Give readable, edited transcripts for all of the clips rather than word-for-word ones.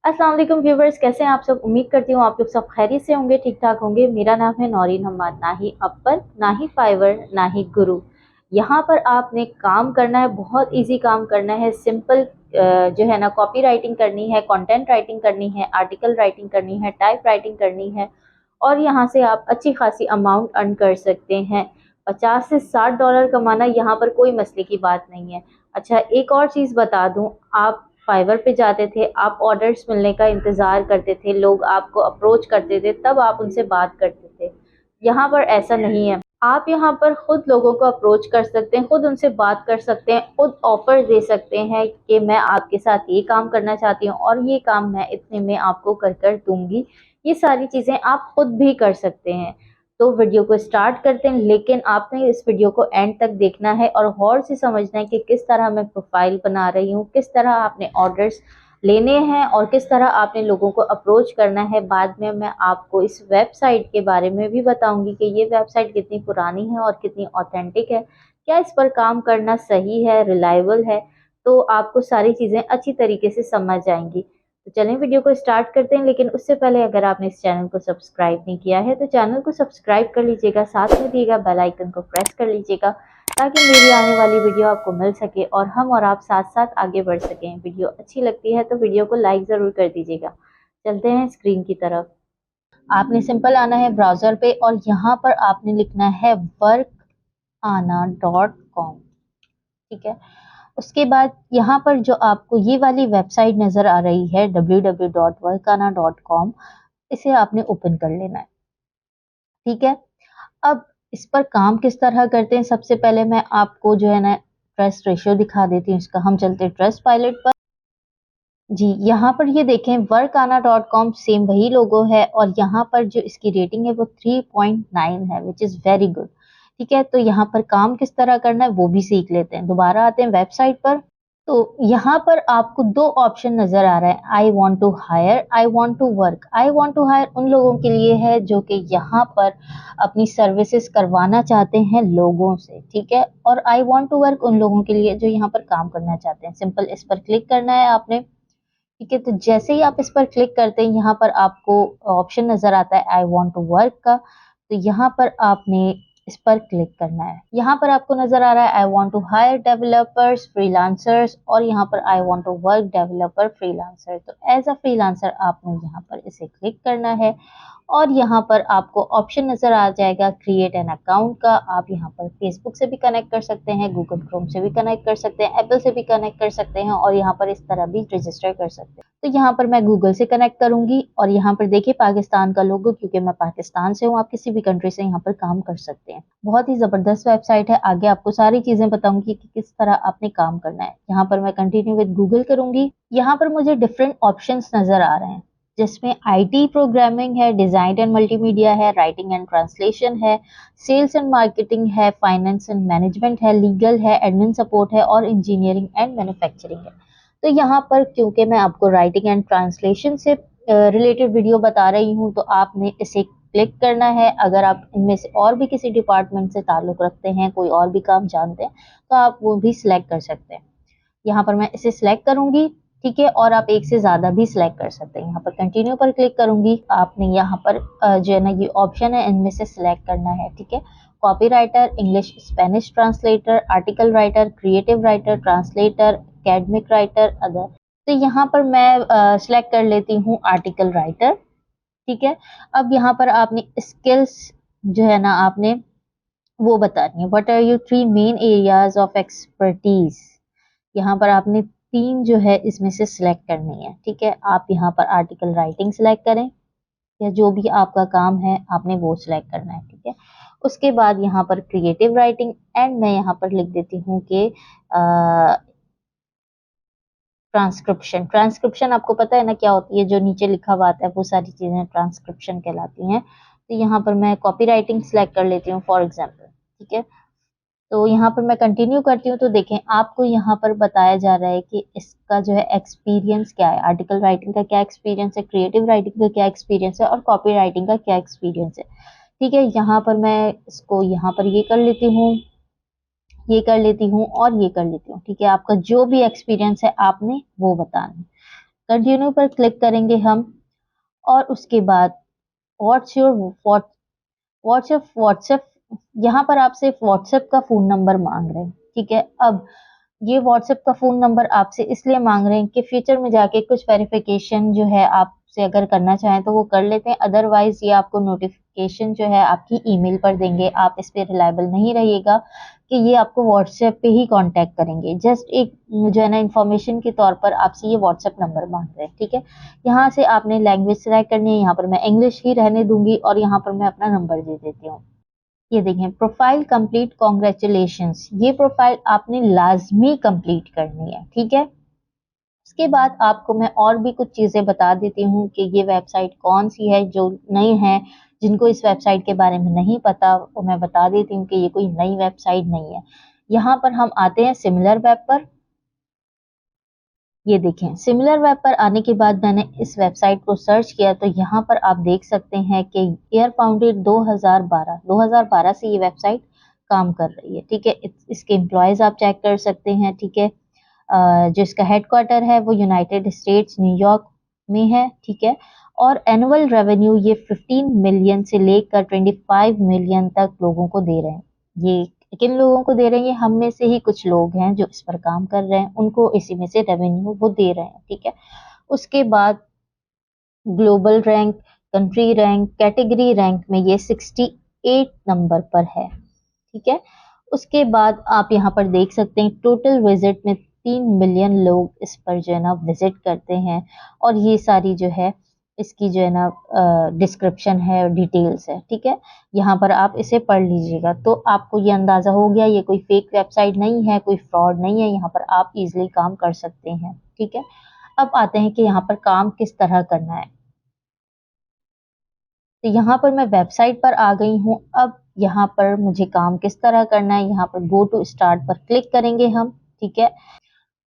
अस्सलाम वालेकुम व्यूवर्स, कैसे हैं आप सब। उम्मीद करती हूँ आप लोग सब खैरियत से होंगे, ठीक ठाक होंगे। मेरा नाम है नौरीन हम्माद। ना ही अप्पल, ना ही फाइवर, ना ही गुरु। यहाँ पर आपने काम करना है, बहुत इजी काम करना है। सिंपल जो है ना, कॉपी राइटिंग करनी है, कंटेंट राइटिंग करनी है, आर्टिकल राइटिंग करनी है, टाइप राइटिंग करनी है। और यहाँ से आप अच्छी खासी अमाउंट अर्न कर सकते हैं। 50 से 60 डॉलर कमाना यहाँ पर कोई मसले की बात नहीं है। अच्छा, एक और चीज़ बता दूँ, आप फाइवर पे जाते थे, आप ऑर्डर्स मिलने का इंतज़ार करते थे, लोग आपको अप्रोच करते थे, तब आप उनसे बात करते थे। यहाँ पर ऐसा नहीं है। आप यहाँ पर खुद लोगों को अप्रोच कर सकते हैं, खुद उनसे बात कर सकते हैं, खुद ऑफर दे सकते हैं कि मैं आपके साथ ये काम करना चाहती हूँ और ये काम मैं इतने में आपको कर कर दूंगी। ये सारी चीज़ें आप खुद भी कर सकते हैं। तो वीडियो को स्टार्ट करते हैं, लेकिन आपने इस वीडियो को एंड तक देखना है और गौर से समझना है कि किस तरह मैं प्रोफाइल बना रही हूँ, किस तरह आपने ऑर्डर्स लेने हैं और किस तरह आपने लोगों को अप्रोच करना है। बाद में मैं आपको इस वेबसाइट के बारे में भी बताऊंगी कि ये वेबसाइट कितनी पुरानी है और कितनी ऑथेंटिक है, क्या इस पर काम करना सही है, रिलायबल है। तो आपको सारी चीज़ें अच्छी तरीके से समझ आएंगी। तो चलें वीडियो को स्टार्ट करते हैं, लेकिन उससे पहले अगर आपने इस चैनल को सब्सक्राइब नहीं किया है तो चैनल को सब्सक्राइब कर लीजिएगा, साथ में दिएगा बेल आइकन को प्रेस कर लीजिएगा, ताकि मेरी आने वाली वीडियो आपको मिल सके और हम और आप साथ साथ आगे बढ़ सकें। वीडियो अच्छी लगती है तो वीडियो को लाइक ज़रूर कर दीजिएगा। चलते हैं स्क्रीन की तरफ। आपने सिंपल आना है ब्राउज़र पे और यहाँ पर आपने लिखना है workana.com। ठीक है, उसके बाद यहाँ पर जो आपको ये वाली वेबसाइट नज़र आ रही है www.workana.com, इसे आपने ओपन कर लेना है। ठीक है, अब इस पर काम किस तरह करते हैं, सबसे पहले मैं आपको जो है ना ट्रस्ट रेशियो दिखा देती हूँ इसका। हम चलते हैं ट्रस्ट पायलट पर। जी, यहाँ पर ये देखें वर्काना.com सेम वही लोगो है और यहाँ पर जो इसकी रेटिंग है वो 3.9 है, विच इज़ वेरी गुड। ठीक है, तो यहाँ पर काम किस तरह करना है वो भी सीख लेते हैं। दोबारा आते हैं वेबसाइट पर। तो यहाँ पर आपको दो ऑप्शन नजर आ रहा है, I want to hire, I want to work. I want to hire उन लोगों के लिए है जो कि यहाँ पर अपनी सर्विसेज करवाना चाहते हैं लोगों से। ठीक है, और आई वॉन्ट टू वर्क उन लोगों के लिए जो यहाँ पर काम करना चाहते हैं। सिंपल इस पर क्लिक करना है आपने। ठीक है, तो जैसे ही आप इस पर क्लिक करते हैं यहाँ पर आपको ऑप्शन नजर आता है आई वांट टू वर्क का। तो यहाँ पर आपने इस पर क्लिक करना है। यहाँ पर आपको नजर आ रहा है I want to hire developers freelancers और यहाँ पर I want to work developer freelancer. तो एज अ फ्रीलांसर आपने यहाँ पर इसे क्लिक करना है और यहाँ पर आपको ऑप्शन नजर आ जाएगा क्रिएट एन अकाउंट का। आप यहाँ पर फेसबुक से भी कनेक्ट कर सकते हैं, गूगल क्रोम से भी कनेक्ट कर सकते हैं, एप्पल से भी कनेक्ट कर सकते हैं और यहाँ पर इस तरह भी रजिस्टर कर सकते हैं। तो यहाँ पर मैं गूगल से कनेक्ट करूंगी और यहाँ पर देखिए पाकिस्तान का लोगो, क्योंकि मैं पाकिस्तान से हूँ। आप किसी भी कंट्री से यहाँ पर काम कर सकते हैं। बहुत ही जबरदस्त वेबसाइट है। आगे आपको सारी चीजें बताऊंगी कि किस तरह आपने काम करना है। यहाँ पर मैं कंटिन्यू विद गूगल करूंगी। यहाँ पर मुझे डिफरेंट ऑप्शंस नजर आ रहे हैं, जिसमें आईटी प्रोग्रामिंग है, डिजाइन एंड मल्टीमीडिया है, राइटिंग एंड ट्रांसलेशन है, सेल्स एंड मार्केटिंग है, फाइनेंस एंड मैनेजमेंट है, लीगल है, एडमिन सपोर्ट है और इंजीनियरिंग एंड मैन्युफैक्चरिंग है। तो यहाँ पर क्योंकि मैं आपको राइटिंग एंड ट्रांसलेशन से रिलेटेड वीडियो बता रही हूँ तो आपने इसे क्लिक करना है। अगर आप इनमें से और भी किसी डिपार्टमेंट से ताल्लुक रखते हैं, कोई और भी काम जानते हैं, तो आप वो भी सिलेक्ट कर सकते हैं। यहाँ पर मैं इसे सिलेक्ट करूंगी। ठीक है, और आप एक से ज्यादा भी सिलेक्ट कर सकते हैं। यहाँ पर कंटिन्यू पर क्लिक करूंगी। आपने यहाँ पर जो है ना ये ऑप्शन है, इनमें से सिलेक्ट करना है। ठीक है, copy writer, English Spanish translator, article writer, creative writer, translator, academic writer, other. तो यहाँ पर मैं सिलेक्ट कर लेती हूँ आर्टिकल राइटर। ठीक है, अब यहाँ पर आपने स्किल्स जो है ना आपने वो बतानी है। What are your 3 main areas of expertise. यहाँ पर आपने 3 जो है इसमें से सिलेक्ट करनी है। ठीक है, आप यहाँ पर आर्टिकल राइटिंग सिलेक्ट करें या जो भी आपका काम है आपने वो सिलेक्ट करना है। ठीक है, उसके बाद यहाँ पर क्रिएटिव राइटिंग एंड मैं यहाँ पर लिख देती हूँ कि ट्रांसक्रिप्शन। ट्रांसक्रिप्शन आपको पता है ना क्या होती है, जो नीचे लिखा हुआ आता है वो सारी चीजें ट्रांसक्रिप्शन कहलाती हैं। तो यहाँ पर मैं कॉपी राइटिंग सिलेक्ट कर लेती हूँ फॉर एग्जाम्पल। ठीक है, तो यहाँ पर मैं कंटिन्यू करती हूँ। तो देखें आपको यहाँ पर बताया जा रहा है कि इसका जो है एक्सपीरियंस क्या है, आर्टिकल राइटिंग का क्या एक्सपीरियंस है, क्रिएटिव राइटिंग का क्या एक्सपीरियंस है और कॉपी राइटिंग का क्या एक्सपीरियंस है। ठीक है, यहाँ पर मैं इसको यहाँ पर ये कर लेती हूँ, ये कर लेती हूँ और ये कर लेती हूँ। ठीक है, आपका जो भी एक्सपीरियंस है आपने वो बताना है। कंटिन्यू पर क्लिक करेंगे हम, और उसके बाद व्हाट्सएप, यहाँ पर आपसे व्हाट्सएप का फ़ोन नंबर माँग रहे हैं, ठीक है? अब ये व्हाट्सएप का फ़ोन नंबर आपसे इसलिए माँग रहे हैं कि फ्यूचर में जाके कुछ वेरिफ़िकेशन जो है आपसे अगर करना चाहें तो वो कर लेते हैं, अदरवाइज़ ये आपको नोटिफ़िकेशन जो है आपकी ईमेल पर देंगे। आप इस पे रिलायबल नहीं रहिएगा कि ये आपको व्हाट्सएप पे ही कॉन्टैक्ट करेंगे। जस्ट एक जो है ना इन्फॉर्मेशन के तौर पर आपसे ये व्हाट्सएप नंबर माँग रहे हैं, ठीक है? यहाँ से आपने लैंग्वेज सिलेक्ट करनी है, यहाँ पर मैं इंग्लिश ही रहने दूँगी और यहाँ पर मैं अपना नंबर दे देती हूँ। ये देखें, प्रोफाइल कंप्लीट, कॉन्ग्रेचुलेशंस, ये प्रोफाइल आपने लाजमी कंप्लीट करनी है, ठीक है? उसके बाद आपको मैं और भी कुछ चीज़ें बता देती हूँ कि ये वेबसाइट कौन सी है, जो नए हैं जिनको इस वेबसाइट के बारे में नहीं पता, वो मैं बता देती हूँ कि ये कोई नई वेबसाइट नहीं है। यहाँ पर हम आते हैं सिमिलर वेब पर। ये देखें, सिमिलर वेब पर आने के बाद मैंने इस वेबसाइट को सर्च किया तो यहाँ पर आप देख सकते हैं कि ईयर फाउंडेड 2012 से ये वेबसाइट काम कर रही है, ठीक है? इसके एम्प्लॉयज़ आप चेक कर सकते हैं, ठीक है? जो इसका हेडक्वार्टर है वो यूनाइटेड स्टेट्स न्यूयॉर्क में है, ठीक है? और एनुअल रेवेन्यू ये 15 मिलियन से लेकर 25 मिलियन तक लोगों को दे रहे हैं। ये किन लोगों को दे रहे हैं? ये हम में से ही कुछ लोग हैं जो इस पर काम कर रहे हैं, उनको इसी में से रेवेन्यू वो दे रहे हैं, ठीक है? उसके बाद global rank, country rank, category rank में ये 68 नंबर पर है, ठीक है? उसके बाद आप यहाँ पर देख सकते हैं टोटल विजिट में 3 मिलियन लोग इस पर जो है ना विजिट करते हैं, और ये सारी जो है इसकी जो है ना डिस्क्रिप्शन है, डिटेल्स है, ठीक है? यहाँ पर आप इसे पढ़ लीजिएगा तो आपको ये अंदाज़ा हो गया ये कोई फेक वेबसाइट नहीं है, कोई फ्रॉड नहीं है, यहाँ पर आप इजीली काम कर सकते हैं, ठीक है? अब आते हैं कि यहाँ पर काम किस तरह करना है। तो यहाँ पर मैं वेबसाइट पर आ गई हूँ। अब यहाँ पर मुझे काम किस तरह करना है, यहाँ पर गो टू स्टार्ट पर क्लिक करेंगे हम, ठीक है?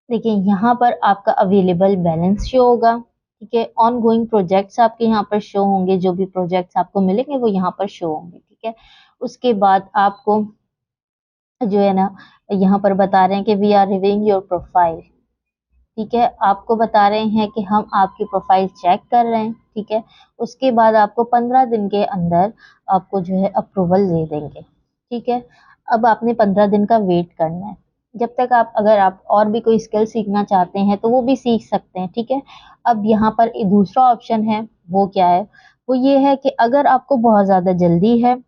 देखिए, यहाँ पर आपका अवेलेबल बैलेंस शो होगा, ठीक है? ऑनगोइंग प्रोजेक्ट्स आपके यहाँ पर शो होंगे, जो भी प्रोजेक्ट्स आपको मिलेंगे वो यहाँ पर शो होंगे, ठीक है? उसके बाद आपको जो है ना यहाँ पर बता रहे हैं कि we are reviewing your profile, ठीक है? आपको बता रहे हैं कि हम आपकी प्रोफाइल चेक कर रहे हैं, ठीक है? उसके बाद आपको 15 दिन के अंदर आपको जो है अप्रूवल दे देंगे, ठीक है? अब आपने 15 दिन का वेट करना है। जब तक आप अगर आप और भी कोई स्किल सीखना चाहते हैं तो वो भी सीख सकते हैं, ठीक है? अब यहाँ पर एक दूसरा ऑप्शन है, वो क्या है? वो ये है कि अगर आपको बहुत ज़्यादा जल्दी है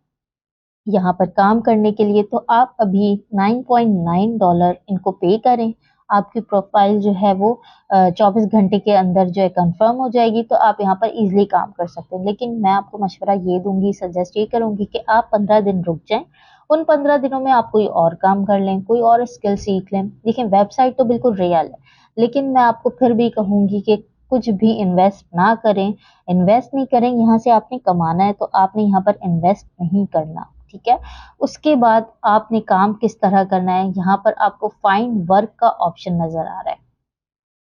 यहाँ पर काम करने के लिए तो आप अभी $9.9 इनको पे करें। आपकी प्रोफाइल जो है वो 24 घंटे के अंदर जो है कंफर्म हो जाएगी, तो आप यहाँ पर इजीली काम कर सकते हैं। लेकिन मैं आपको मशवरा ये दूंगी, सजेस्ट ये करूंगी कि आप 15 दिन रुक जाएं। उन 15 दिनों में आप कोई और काम कर लें, कोई और स्किल सीख लें। देखिए, वेबसाइट तो बिल्कुल रियल है, लेकिन मैं आपको फिर भी कहूंगी कि कुछ भी इन्वेस्ट ना करें। इन्वेस्ट नहीं करें, यहाँ से आपने कमाना है तो आपने यहाँ पर इन्वेस्ट नहीं करना, ठीक है? उसके बाद आपने काम किस तरह करना है, यहाँ पर आपको फाइंड वर्क का ऑप्शन नजर आ रहा है,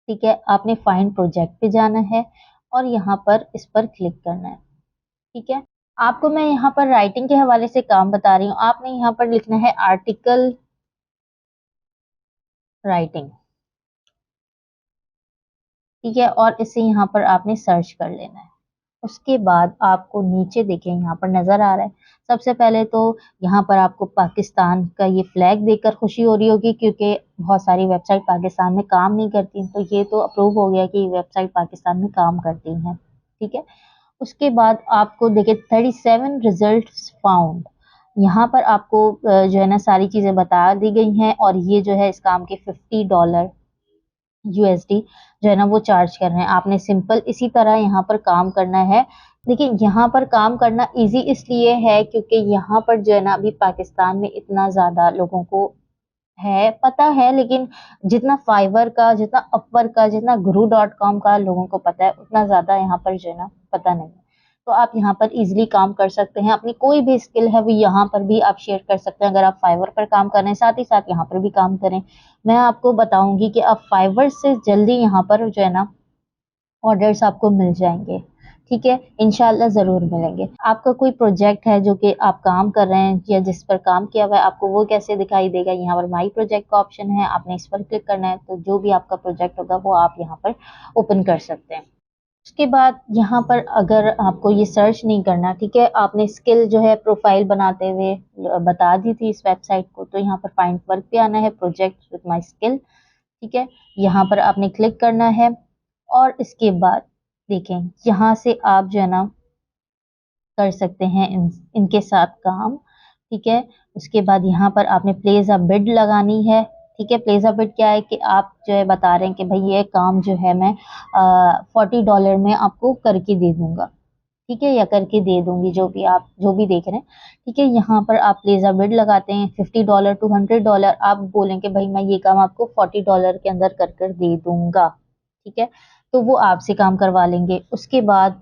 ठीक है? आपने फाइंड प्रोजेक्ट पे जाना है और यहाँ पर इस पर क्लिक करना है, ठीक है? आपको मैं यहाँ पर राइटिंग के हवाले से काम बता रही हूँ। आपने यहाँ पर लिखना है आर्टिकल राइटिंग, ठीक है? और इसे यहाँ पर आपने सर्च कर लेना है। उसके बाद आपको नीचे देखें यहाँ पर नज़र आ रहा है, सबसे पहले तो यहाँ पर आपको पाकिस्तान का ये फ्लैग देखकर खुशी हो रही होगी, क्योंकि बहुत सारी वेबसाइट पाकिस्तान में काम नहीं करती, तो ये तो अप्रूव हो गया कि वेबसाइट पाकिस्तान में काम करती हैं, ठीक है? उसके बाद आपको देखिए 37 रिजल्ट्स फाउंड, यहाँ पर आपको जो है ना सारी चीज़ें बता दी गई हैं, और ये जो है इस काम के $50 यूएसडी जो है ना वो चार्ज कर रहे हैं। आपने सिंपल इसी तरह यहाँ पर काम करना है। देखिए, यहाँ पर काम करना इजी इसलिए है क्योंकि यहाँ पर जो है ना अभी पाकिस्तान में इतना ज़्यादा लोगों को है पता है, लेकिन जितना फाइवर का, जितना अपवर का, जितना guru.com का लोगों को पता है, उतना ज़्यादा यहाँ पर जो है ना पता नहीं है। तो आप यहाँ पर इजीली काम कर सकते हैं। अपनी कोई भी स्किल है वो यहाँ पर भी आप शेयर कर सकते हैं। अगर आप फाइवर पर काम कर रहे हैं, साथ ही साथ यहाँ पर भी काम करें। मैं आपको बताऊंगी कि आप फाइवर से जल्दी यहाँ पर जो है ना ऑर्डर्स आपको मिल जाएंगे, ठीक है, इंशाल्लाह ज़रूर मिलेंगे। आपका कोई प्रोजेक्ट है जो कि आप काम कर रहे हैं या जिस पर काम किया हुआ है, आपको वो कैसे दिखाई देगा? यहाँ पर माई प्रोजेक्ट का ऑप्शन है, आपने इस पर क्लिक करना है, तो जो भी आपका प्रोजेक्ट होगा वो आप यहाँ पर ओपन कर सकते हैं। उसके बाद यहाँ पर अगर आपको ये सर्च नहीं करना, ठीक है, आपने स्किल जो है प्रोफाइल बनाते हुए बता दी थी इस वेबसाइट को, तो यहाँ पर फाइंड वर्क पे आना है, प्रोजेक्ट विद माय स्किल, ठीक है, यहाँ पर आपने क्लिक करना है और इसके बाद देखें यहाँ से आप जो है ना कर सकते हैं इनके साथ काम, ठीक है। उसके बाद यहाँ पर आपने प्लेस अ बिड लगानी है, ठीक है। प्लेस अ बिड क्या है कि आप जो है बता रहे हैं कि भाई ये काम जो है मैं $40 में आपको करके दे दूंगा, ठीक है, या करके दे दूंगी, जो भी आप जो भी देख रहे हैं, ठीक है। यहाँ पर आप प्लेस अ बिड लगाते हैं $50 टू $100, आप बोलेंगे भाई मैं ये काम आपको $40 के अंदर कर कर दे दूंगा, ठीक है, तो वो आपसे काम करवा लेंगे। उसके बाद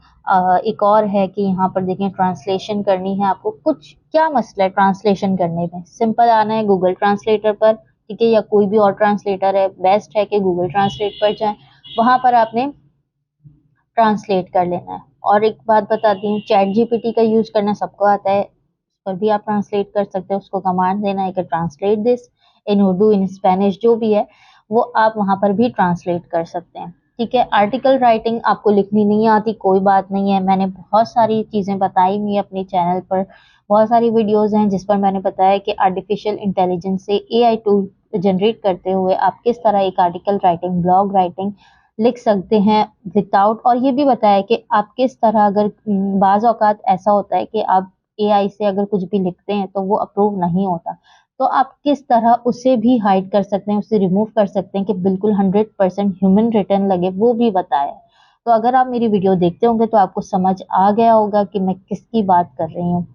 एक और है कि यहाँ पर देखें ट्रांसलेशन करनी है आपको, कुछ क्या मसला है ट्रांसलेशन करने में, सिंपल आना है गूगल ट्रांसलेटर पर, ठीक है, या कोई भी और ट्रांसलेटर है, बेस्ट है कि गूगल ट्रांसलेट पर जाएं, वहां पर आपने ट्रांसलेट कर लेना है। और एक बात बताती हूँ, चैट जीपीटी का यूज करना सबको आता है, उस पर भी आप ट्रांसलेट कर सकते हैं, उसको कमांड देना है कि translate this in Urdu, in Spanish, जो भी है वो आप वहां पर भी ट्रांसलेट कर सकते हैं, ठीक है। आर्टिकल राइटिंग आपको लिखनी नहीं आती, कोई बात नहीं है, मैंने बहुत सारी चीजें बताई हुई अपने चैनल पर, बहुत सारी वीडियोस हैं जिस पर मैंने बताया कि आर्टिफिशियल इंटेलिजेंस से एआई टूल जनरेट करते हुए आप किस तरह एक आर्टिकल राइटिंग, ब्लॉग राइटिंग लिख सकते हैं विदाउट, और ये भी बताया कि आप किस तरह, अगर बाज औकात ऐसा होता है कि आप एआई से अगर कुछ भी लिखते हैं तो वो अप्रूव नहीं होता, तो आप किस तरह उसे भी हाइड कर सकते हैं, उसे रिमूव कर सकते हैं कि बिल्कुल 100% ह्यूमन रिटर्न लगे, वो भी बताया। तो अगर आप मेरी वीडियो देखते होंगे तो आपको समझ आ गया होगा कि मैं किसकी बात कर रही हूँ।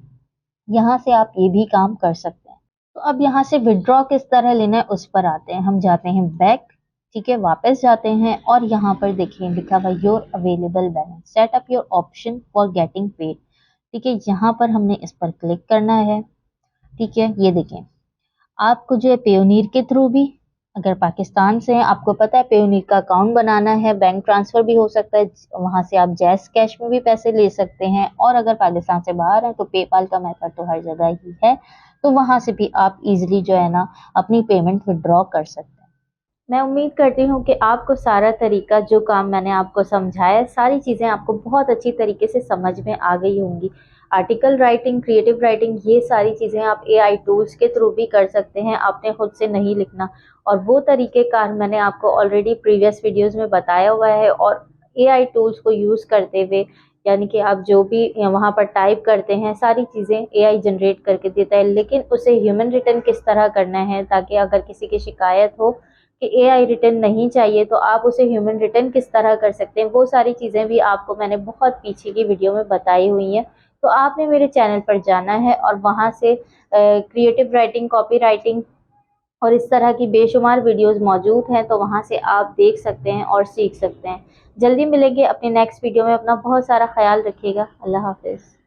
यहाँ से आप ये भी काम कर सकते हैं। तो अब यहाँ से विड्रॉ किस तरह लेना है उस पर आते हैं, हम जाते हैं बैक, ठीक है, वापस जाते हैं और यहाँ पर देखिए लिखा हुआ your available balance, set up your option for getting paid, ठीक है, यहाँ पर हमने इस पर क्लिक करना है, ठीक है। ये देखें आपको जो है पेयोनीर के थ्रू भी, अगर पाकिस्तान से हैं आपको पता है पेयोनीर का अकाउंट बनाना है, बैंक ट्रांसफर भी हो सकता है, वहां से आप जैस कैश में भी पैसे ले सकते हैं, और अगर पाकिस्तान से बाहर हैं तो पेपाल का मेथड तो हर जगह ही है, तो वहां से भी आप इजीली जो है ना अपनी पेमेंट विड्रॉ कर सकते हैं। मैं उम्मीद करती हूँ कि आपको सारा तरीका, जो काम मैंने आपको समझाया, सारी चीज़ें आपको बहुत अच्छी तरीके से समझ में आ गई होंगी। आर्टिकल राइटिंग, क्रिएटिव राइटिंग, ये सारी चीज़ें आप एआई टूल्स के थ्रू भी कर सकते हैं, आपने खुद से नहीं लिखना, और वो तरीक़ेकार मैंने आपको ऑलरेडी प्रीवियस वीडियोज़ में बताया हुआ है, और एआई टूल्स को यूज़ करते हुए, यानी कि आप जो भी वहाँ पर टाइप करते हैं सारी चीज़ें एआई जनरेट करके देता है, लेकिन उसे ह्यूमन रिटर्न किस तरह करना है, ताकि अगर किसी की शिकायत हो कि एआई रिटर्न नहीं चाहिए तो आप उसे ह्यूमन रिटर्न किस तरह कर सकते हैं, वो सारी चीज़ें भी आपको मैंने बहुत पीछे की वीडियो में बताई हुई हैं। तो आपने मेरे चैनल पर जाना है और वहाँ से क्रिएटिव राइटिंग, कॉपी राइटिंग और इस तरह की बेशुमार वीडियोस मौजूद हैं, तो वहाँ से आप देख सकते हैं और सीख सकते हैं। जल्दी मिलेंगे अपने नेक्स्ट वीडियो में, अपना बहुत सारा ख्याल रखिएगा। अल्लाह हाफिज़।